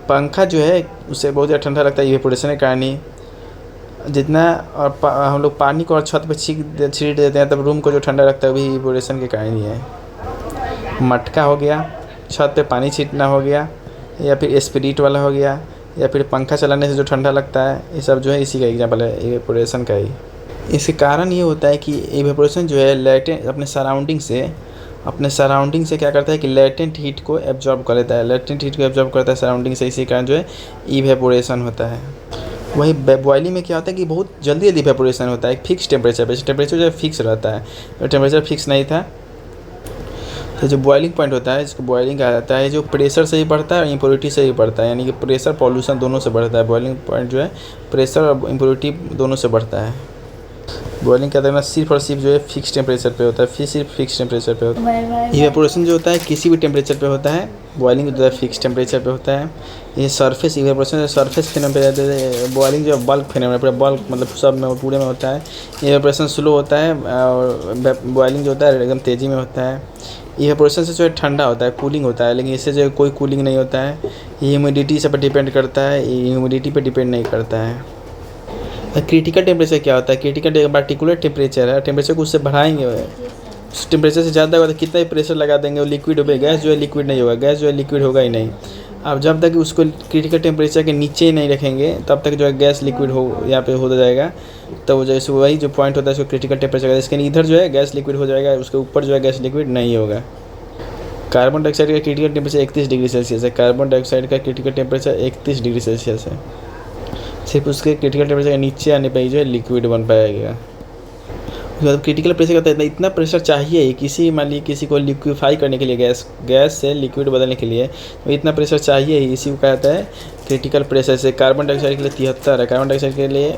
पंखा जो है उससे बहुत ज़्यादा ठंडा लगता है, इवेपोरेशन का कहानी। जितना और हम लोग पानी को और छत पे छींट देते हैं तब रूम को जो ठंडा रखता है वो भी इवेपोरेशन की कहानी है। मटका हो गया, छत पे पानी छींटना हो गया, या फिर स्पिरिट वाला हो गया, या फिर पंखा चलाने से जो ठंडा लगता है, ये सब जो है इसी का एग्जाम्पल है इवेपोरेशन का ही। इसके कारण ये होता है कि इवेपोरेशन जो है लेटेंट अपने सराउंडिंग से क्या करता है कि लेटेंट हीट को एब्जॉर्ब कर लेता है, लेटेंट हीट को एब्जॉर्ब करता है सराउंडिंग से, इसी कारण जो है इवेपोरेशन होता है। वही बॉइलिंग में क्या होता है कि बहुत जल्दी जल्दी इवेपोरेशन होता है फिक्स टेम्परेचर पे, टेम्परेचर जो है फिक्स रहता है, टेम्परेचर फिक्स नहीं था। तो जो बॉइलिंग पॉइंट होता है इसको बॉइलिंग कहा जाता है, जो प्रेशर से ही बढ़ता है और इम्प्योरिटी से ही बढ़ता है, यानी कि प्रेशर पॉल्यूशन दोनों से बढ़ता है। बॉइलिंग पॉइंट जो है प्रेशर और इम्प्योरिटी दोनों से बढ़ता है। बॉइलिंग का करना सिर्फ और सिर्फ जो है फिक्स टेम्परेचर पे होता है, फिर सिर्फ फिक्स टेम्परेचर पे होता है। इवेपोरेशन जो होता है किसी भी टेम्परेचर पे होता है, बॉइलिंग जो है फिक्स टेम्परेचर पे होता है। ये सरफेस इवेपोरेशन सरफेस फिनोमेना पे रहते हैं, बॉइलिंग जो बल्क फिनोमेना पूरा बल्क मतलब सब में पूरे में होता है। इवेपोरेशन स्लो होता है और बॉइलिंग जो होता है एकदम तेज़ी में होता है। इवेपोरेशन से जो है ठंडा होता है, कूलिंग होता है, लेकिन इससे जो है कोई कूलिंग नहीं होता है। ये ह्यूमिडिटी से पर डिपेंड करता है, ये ह्यूमिडिटी पर डिपेंड नहीं करता है। क्रिटिकल टेम्परेचर क्या होता है? क्रिटिकल पार्टिकुलर टेम्परेचर है, टेम्परेचर को उससे बढ़ाएंगे, उस टेम्परेचर से ज़्यादा होगा तो कितना ही प्रेशर लगा देंगे वो लिक्विड होगा, गैस जो है लिक्विड नहीं होगा, गैस जो है लिक्विड होगा ही नहीं। अब जब तक उसको क्रिटिकल टेम्परेचर के नीचे ही नहीं रखेंगे तब तक जो है गैस लिक्विड हो यहाँ पे हो जाएगा। तो जैसे वही जो पॉइंट होता है उसको क्रिटिकल टेम्परेचर, इसके इधर जो है गैस लिक्विड हो जाएगा, उसके ऊपर जो है गैस लिक्विड नहीं होगा। कार्बन डाइऑक्साइड का क्रिटिकल टेम्परेचर 31 डिग्री सेल्सियस है, कार्बन डाइऑक्साइड का क्रिटिकल टेम्परेचर 31 डिग्री सेल्सियस है। सिर्फ उसके क्रिटिकल टेम्परेचर के नीचे आने पर ही जो है लिक्विड बन पाएगा। उसके बाद क्रिटिकल प्रेशर का होता है इतना प्रेशर चाहिए ही, किसी मान लीजिए किसी को लिक्विफाई करने के लिए गैस से लिक्विड बदलने के लिए तो इतना प्रेशर चाहिए ही, इसी को कहता है क्रिटिकल प्रेशर। से कार्बन डाइऑक्साइड के लिए 73 है, कार्बन डाइऑक्साइड के लिए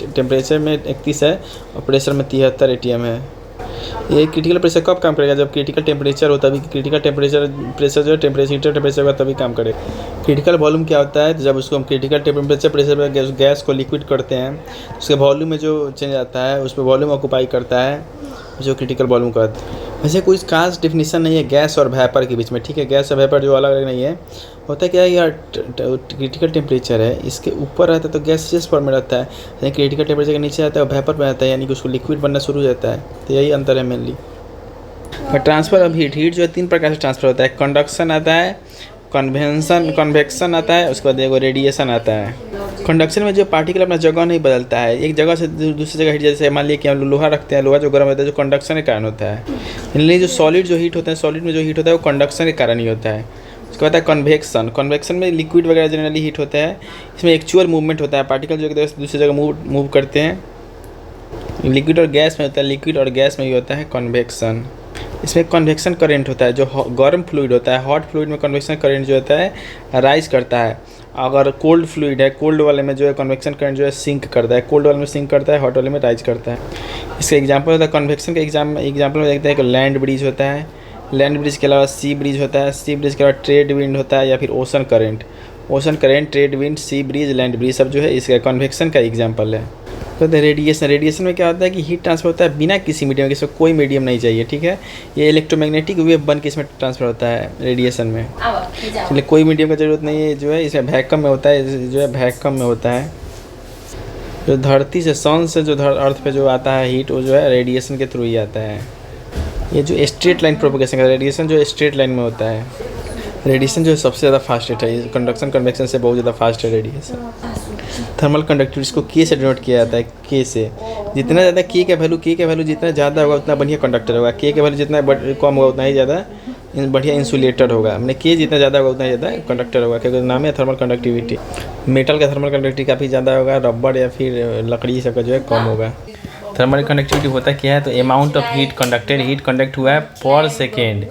टेम्परेचर में 31 है और प्रेशर में 73 atm है। ये क्रिटिकल प्रेशर कब काम करेगा? जब क्रिटिकल टेम्परेचर हो तभी क्रिटिकल प्रेशर जो है टेम्परेचर होगा तभी काम करेगा। क्रिटिकल वॉल्यूम क्या होता है? जब उसको हम क्रिटिकल टेम्परेचर प्रेशर पर गैस को लिक्विड करते हैं उसके वॉल्यूम में जो चेंज आता है उस पर वॉल्यूम ऑक्यूपाई करता है, जो क्रिटिकल वॉल्यूम कहते हैं। वैसे कोई खास डेफिनेशन नहीं है गैस और वेपर के बीच में, ठीक है। गैस और वेपर जो अलग अलग नहीं है, होता क्या है यार, क्रिटिकल टेम्परेचर है इसके ऊपर रहता है तो गैसियस फॉर्म में रहता है, यानी क्रिटिकल टेम्परेचर के नीचे आता है और वेपर में आता है, यानी कि उसको लिक्विड बनना शुरू हो जाता है। तो यही अंतर है मेनली। पर ट्रांसफ़र ऑफ हीट जो है 3 प्रकार से ट्रांसफ़र होता है। कंडक्शन आता है, कन्वेक्शन आता है, उसके बाद एगो रेडिएशन आता है। कंडक्शन में जो पार्टिकल अपना जगह नहीं बदलता है, एक जगह से दूसरी जगह हीट, जैसे मान लिया कि हम लोहा रखते हैं, लोहा जो गर्म होता है जो कंडक्शन के कारण होता है। इसलिए जो सॉलिड जो हीट होता है, सॉलिड में जो हीट होता है वो कंडक्शन के कारण ही होता है। उसके बाद है कन्वेक्शन। कन्वेक्शन में लिक्विड वगैरह जनरली हीट होता है, इसमें एक्चुअल मूवमेंट होता है, पार्टिकल जो एक जगह से दूसरी जगह मूव करते हैं। लिक्विड और गैस में होता है, लिक्विड और गैस में भी होता है कन्वेक्शन। इसमें कन्वेक्शन करंट होता है, जो गर्म फ्लूइड होता है, हॉट फ्लूइड में कन्वेक्शन करंट जो होता है राइज करता है। अगर कोल्ड फ्लूइड है, कोल्ड वाले में जो है कन्वेक्शन करंट जो है सिंक करता है, कोल्ड वाले में सिंक करता है, हॉट वाले में राइज करता है। इसका एग्जांपल होता है कन्वेक्शन के एग्जांपल में देखते हैं कि लैंड ब्रिज होता है, लैंड ब्रिज के अलावा सी ब्रिज होता है, सी ब्रिज के अलावा ट्रेड विंड होता है, या फिर ocean current. Ocean current, trade wind, sea breeze, land breeze सब जो है इसका कन्वेक्शन का एग्जाम्पल है। तो रेडिएशन, रेडिएशन में क्या होता है कि हीट ट्रांसफर होता है बिना किसी मीडियम के, इसमें कोई मीडियम नहीं चाहिए, ठीक है। ये इलेक्ट्रोमैग्नेटिक वेव बन के इसमें ट्रांसफर होता है रेडिएशन में, इसलिए कोई मीडियम की ज़रूरत नहीं है। जो है इसमें वैक्यूम में होता है, जो है वैक्यूम में होता है। जो धरती से, सन से जो अर्थ पे जो आता है हीट, वो जो है रेडिएशन के थ्रू ही आता है। ये जो स्ट्रेट लाइन प्रोपगेशन का रेडिएशन जो स्ट्रेट लाइन में होता है, रेडिएशन जो है सबसे ज़्यादा फास्ट है, कंडक्शन कन्वेक्शन से बहुत ज़्यादा फास्ट है रेडिएशन। थर्मल कंडक्टिविटी इसको के से डिनोट किया जाता है, के से। जितना ज़्यादा के का वैल्यू जितना ज़्यादा होगा उतना बढ़िया कंडक्टर होगा, के का वैल्यू जितना कम होगा उतना ही ज़्यादा बढ़िया इंसुलेटर होगा। हमने के जितना ज़्यादा होगा उतना ही ज़्यादा कंडक्टर होगा, क्योंकि नाम है थर्मल कंडक्टिविटी। मेटल का थर्मल कंडक्टिविटी काफ़ी ज़्यादा होगा, रबर या फिर लकड़ी सबका जो है कम होगा। थर्मल कंडक्टिविटी होता क्या है, तो amount of heat conducted, heat conduct हुआ है पर सेकेंड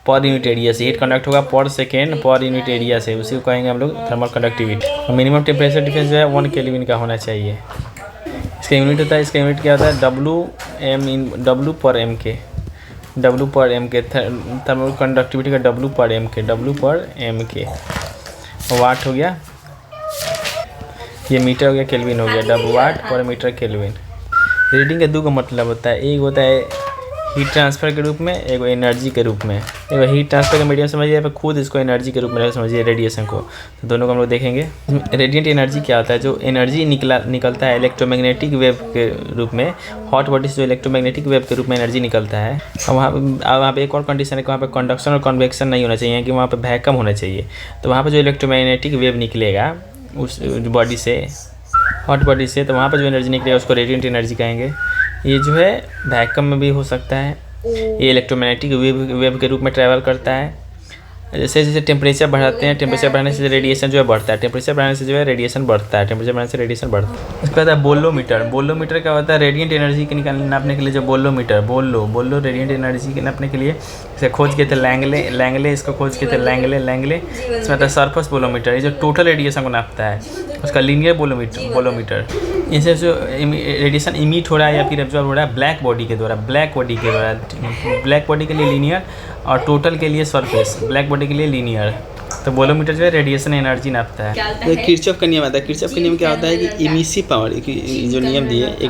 पर यूनिट एरिया से, हीट कंडक्ट होगा पर सेकेंड पर यूनिट एरिया से, उसी को कहेंगे हम लोग thermal conductivity. Minimum temperature difference जो है 1 केल्विन का होना चाहिए। इसका यूनिट होता है, इसका यूनिट क्या होता है, डब्लू पर एम के, डब्लू पर एम के। थर्मल कंडक्टिविटी का डब्लू पर एम के वाट हो गया, ये मीटर हो गया, केल्विन हो गया, डब्लू वाट पर मीटर केल्विन। रीडिंग का 2 मतलब होता है, एक होता है हीट ट्रांसफ़र के रूप में, एक एनर्जी के रूप में। एक हीट ट्रांसफ़र का मीडियम समझिए, पर खुद इसको एनर्जी के रूप में समझिए रेडिएशन को, तो दोनों को हम लोग देखेंगे। रेडिएंट एनर्जी क्या होता है, जो एनर्जी निकलता है इलेक्ट्रोमैग्नेटिक वेव के रूप में, हॉट बॉडी से जो इलेक्ट्रोमैग्नेटिक वेव के रूप में एनर्जी निकलता है। अब वहाँ पे एक और कंडीशन है कि वहाँ पे कंडक्शन और कन्वेक्शन नहीं होना चाहिए, कि वहाँ पे वैक्यूम होना चाहिए। तो वहाँ पर जो इलेक्ट्रोमैग्नेटिक वेव निकलेगा उस बॉडी से, हॉट बॉडी से, तो वहाँ पर जो एनर्जी निकलेगा उसको रेडिएंट एनर्जी कहेंगे। ये जो है वैक्यूम में भी हो सकता है, ये इलेक्ट्रोमैग्नेटिक वेव के रूप में ट्रैवल करता है। जैसे जैसे टेम्परेचर बढ़ाते हैं, टेम्परेचर बढ़ाने से रेडिएशन जो है बढ़ता है, टेम्परेचर बढ़ाने से जो है रेडिएशन बढ़ता है, टेम्परेचर बढ़ाने से रेडिएशन बढ़ता है। उसके बाद है बोलोमीटर। बोलोमीटर क्या होता है, रेडिएंट एनर्जी के नापने के लिए जो बोलोमीटर, बोलो रेडिएंट एनर्जी के नापने के लिए इसे खोज के थे लैंगले, इसको खोज के थे लैंगले। इसमें आता है सरफेस बोलोमीटर, ये जो टोटल रेडिएशन को नापता है, उसका लीनियर बोलोमीटर। इनसे जो रेडिएशन इमिट हो रहा है या फिर एब्जॉर्ब हो रहा है ब्लैक बॉडी के द्वारा, ब्लैक बॉडी के लिए लीनियर और टोटल के लिए सरफेस, ब्लैक बॉडी के लिए लीनियर। तो बोलोमीटर जो है रेडिएशन एनर्जी नापता है। तो किरचॉफ का नियम आता है, किरचॉफ का नियम क्या होता है कि इमिसिव पावर जो नियम दिए,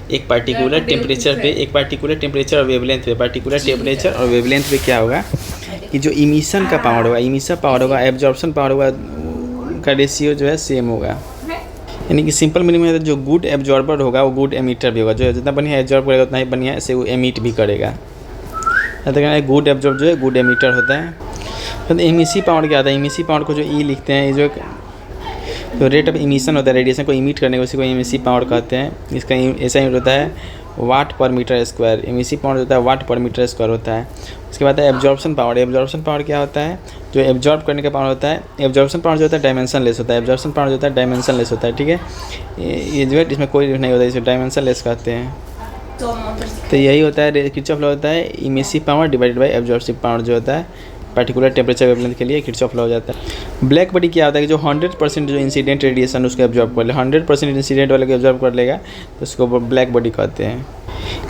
एक पार्टिकुलर टेम्परेचर पे, एक पार्टिकुलर टेम्परेचर और वेवलेंथ पे, पार्टिकुलर टेम्परेचर और वेवलेंथ पे क्या होगा कि जो इमिशन का पावर होगा, इमिशन पावर होगा, एब्जॉर्प्शन पावर होगा, का रेशियो जो है सेम होगा। यानी कि सिंपल मीनिंग में जो गुड एब्जॉर्बर होगा वो गुड एमिटर भी होगा, जो जितना बढ़िया एब्जॉर्ब करेगा उतना ही बढ़िया से वो एमिट भी करेगा। तो गुड एब्जॉर्ब जो है गुड एमिटर होता है। तो एमिसिव पावर क्या होता है, एमिसिव पावर को जो ई लिखते हैं, जो रेट ऑफ इमिशन होता है रेडिएशन को इमिट करने को, उसी को एमिसिव पावर कहते हैं। इसका ऐसा यूनिट होता है वाट पर मीटर स्क्वायर, एमिसिव पावर होता है वाट पर मीटर स्क्वायर होता है। उसके बाद है एब्जॉर्प्शन पावर। एब्जॉर्प्शन पावर क्या होता है, जो एब्जॉर्ब करने का पावर होता है। एब्जॉर्प्शन पावर जो होता है डायमेंशन लेस होता है, एब्जॉर्प्शन पावर जो होता है डायमेंशन लेस होता है, ठीक है। ये जो है इसमें कोई नहीं होता है, इसे डायमेंशन लेस कहते हैं। तो यही होता है किरचॉफ लॉ होता है, emissive power divided by absorptive power जो होता है पर्टिकुलर टेम्परेचर वेवलेंथ के लिए किरचॉफ लॉ हो जाता है। ब्लैक बॉडी क्या होता है कि जो 100% जो इंसिडेंट रेडिएशन उसको एब्जॉर्ब कर ले, 100% इंसिडेंट वाले को एब्जॉर्ब कर लेगा तो उसको ब्लैक बॉडी कहते हैं।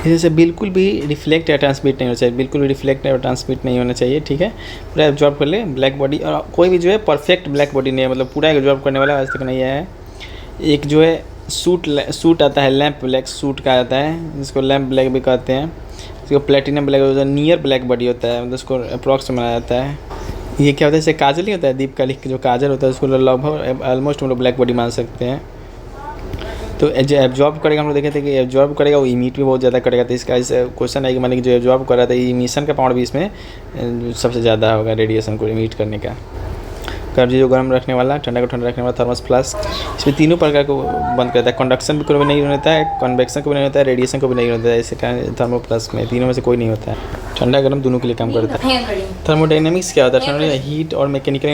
जैसे बिल्कुल भी रिफ्लेक्ट या ट्रांसमिट नहीं होना चाहिए, बिल्कुल भी रिफ्लेक्ट या ट्रांसमिट नहीं होना चाहिए, ठीक है। पूरा एब्जॉर्ब कर ले ब्लैक बॉडी, और कोई भी जो है परफेक्ट ब्लैक बॉडी नहीं है, मतलब पूरा एब्जॉर्ब करने वाला आज तक नहीं है। एक जो है सूट आता है, लैम्प ब्लैक सूट का आता है, जिसको लैम्प ब्लैक भी कहते हैं। इसको प्लेटिनम ब्लैक होता है, नियर ब्लैक बॉडी होता है, मतलब उसको अप्रॉक्स बनाया जाता है। ये क्या होता है, जैसे काजल नहीं होता है, दीप का लिख के जो काजल होता है उसको लगभग ऑलमोस्ट हम लोग ब्लैक बॉडी मान सकते हैं। तो जो एब्जॉर्ब करेगा, हम लोग देखे थे कि एब्जॉर्ब करेगा वो इमिट भी बहुत ज़्यादा करेगा। तो इसका ऐसा क्वेश्चन है कि मान लीजिए जो एब्जॉर्ब कर रहा था, इमिशन का पावर भी इसमें सबसे ज़्यादा होगा रेडिएशन को इमिट करने का। कब्जे जो गर्म रखने वाला, ठंडा को ठंडा रखने वाला थर्मस फ्लास्क, इसमें तीनों प्रकार को बंद करता है। कंडक्शन भी को भी नहीं होता है, कन्वेक्शन को भी नहीं होता है, रेडिएशन को भी नहीं होता है। इसे थर्मो फ्लास्क में तीनों में से कोई नहीं होता है। ठंडा गर्म दोनों के लिए काम करता है। थर्मोडाइनमिक्स क्या होता है? थर्मोडाइनमिक्स हीट और मैकेनिकल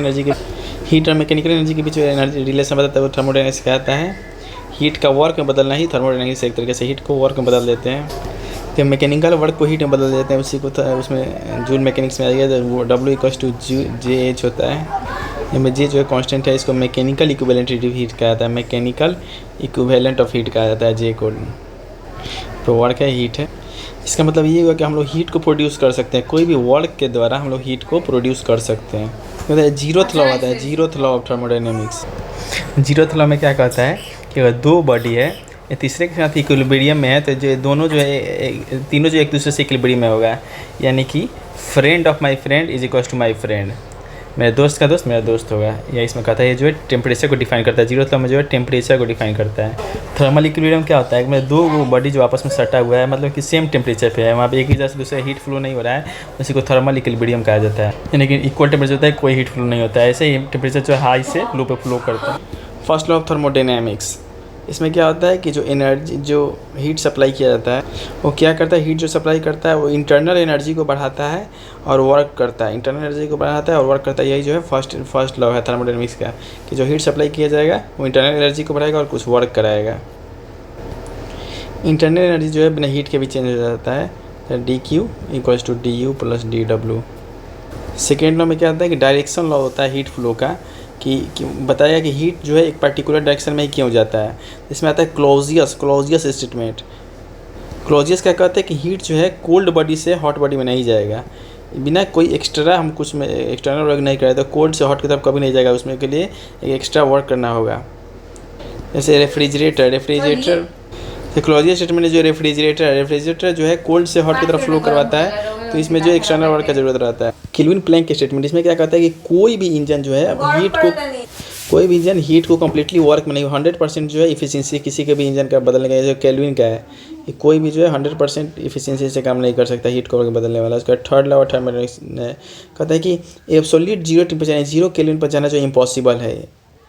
एनर्जी के बीच एनर्जी रिलेशन बताता है। वो थर्मोडाइनमिक्स कहता है हीट का वर्क में बदलना ही थर्मोडाइनमिक्स एक तरीके से हीट को वर्क में बदल देते हैं। तो मैकेनिकल वर्क को हीट में बदल देते हैं, उसी को उसमें जूल मैकेनिक्स में आ गया। वो W=J/H होता है। इसमें जे जो है कांस्टेंट है, इसको मैकेनिकल इक्विवेलेंट ऑफ हीट कहा जाता है। मैकेनिकल इक्विवेलेंट ऑफ हीट कहा जाता है जे को। तो वर्क है, हीट है। इसका मतलब ये हुआ कि हम लोग हीट को प्रोड्यूस कर सकते हैं, कोई भी वर्क के द्वारा हम लोग हीट को प्रोड्यूस कर सकते हैं। तो जीरोथ लॉ आता है, zeroth law of thermodynamics. Zeroth law में क्या कहता है कि अगर दो बॉडी है, ये तीसरे के साथ इक्विलिब्रियम में है, तो जो दोनों जो है तीनों जो एक दूसरे से इक्विलिब्रियम में होगा। यानी कि friend of my friend is equal to my friend, मेरे दोस्त का दोस्त मेरा दोस्त होगा। या इसमें कहता है ये जो है टेम्परेचर को डिफाइन करता है। जीरोथ लॉ में जो है टेम्परेचर को डिफाइन करता है। थर्मल इक्विलिब्रियम क्या होता है? मतलब दो बॉडी जो आपस में सटा हुआ है, मतलब कि सेम टेम्परेचर पे है, वहाँ पे एक ही जैसे दूसरे हीट फ्लो नहीं हो रहा है, उसी को थर्मल इक्विलिब्रियम कहा जाता है। यानी कि इक्वल टेम्परेचर होता है, कोई हीट फ्लो नहीं होता है। ऐसे ही टेम्परेचर जो हाई से लो पे फ्लो करता है। फर्स्ट लॉ ऑफ थर्मोडायनेमिक्स, इसमें क्या होता है कि जो एनर्जी जो हीट सप्लाई किया जाता है वो क्या करता है? हीट जो सप्लाई करता है वो इंटरनल एनर्जी को बढ़ाता है और वर्क करता है। इंटरनल एनर्जी को बढ़ाता है और वर्क करता है। यही जो है फर्स्ट लॉ है थर्मोडायनेमिक्स का, कि जो हीट सप्लाई किया जाएगा वो इंटरनल एनर्जी को बढ़ाएगा और कुछ वर्क कराएगा। इंटरनल एनर्जी जो है बिना हीट के भी चेंज हो जाता है। DQ = DU + DW। Second law में क्या होता है कि डायरेक्शन लॉ होता है हीट फ्लो का, कि बताया कि हीट जो है एक पर्टिकुलर डायरेक्शन में ही क्यों जाता है। इसमें आता है क्लोजियस स्टेटमेंट। क्लोजियस क्या कहते हैं कि हीट जो है कोल्ड बॉडी से हॉट बॉडी में नहीं जाएगा, बिना कोई एक्स्ट्रा हम कुछ में एक्सटर्नल वर्क नहीं करें। तो कोल्ड से हॉट की तरफ कभी नहीं जाएगा, उसमें के लिए एक एक्स्ट्रा वर्क करना होगा। जैसे रेफ्रिजरेटर तो क्लोजियस स्टेटमेंट जो रेफ्रिजरेटर जो है कोल्ड से हॉट की तरफ फ्लो करवाता है, तो इसमें जो एक्सटर्नल वर्क का जरूरत रहता है। केल्विन प्लैंक के स्टेटमेंट, इसमें क्या कहता है कि कोई भी इंजन जो है हीट को कम्प्लीटली वर्क में नहीं, 100% जो है इफिशिएंसी किसी के भी इंजन का बदलने का, जो केल्विन का है, कि कोई भी जो है 100% इफिशिएंसी से काम नहीं कर सकता हीट को बदलने वाला। उसका थर्ड लॉ थर्मोडायनेमिक्स कहता है कि एब्सोल्यूट जीरो टेम्परेचर 0 केल्विन पर जाना जो इम्पॉसिबल है।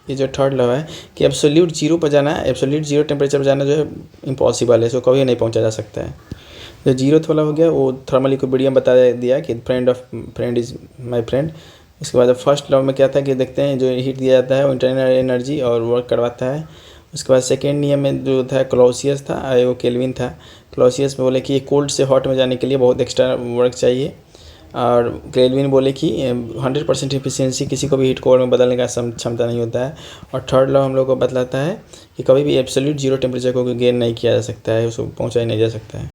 ये जो थर्ड लॉ है कि एब्सोल्यूट जीरो टेम्परेचर पर जाना जो है इम्पॉसिबल है, इसको कभी नहीं पहुँचा जा सकता है। जो जीरोथ वाला हो गया वो थर्मल इक्विलिब्रियम बता दिया कि फ्रेंड इज़ माय फ्रेंड। उसके बाद फर्स्ट लॉ में क्या था कि देखते हैं जो हीट दिया जाता है वो इंटरनल एनर्जी और वर्क करवाता है। उसके बाद सेकेंड नियम में जो था क्लॉसियस था, वो केल्विन था। क्लॉसियस में बोले कि कोल्ड से हॉट में जाने के लिए बहुत एक्स्ट्रा वर्क चाहिए, और केल्विन बोले कि 100% एफिशिएंसी किसी को भी हीट को में बदलने का क्षमता नहीं होता है। और थर्ड लॉ हम लोग को बतलाता है कि कभी भी एब्सोल्यूट जीरो टेम्परेचर को गेन नहीं किया जा सकता है, उसको पहुँचाया नहीं जा सकता है।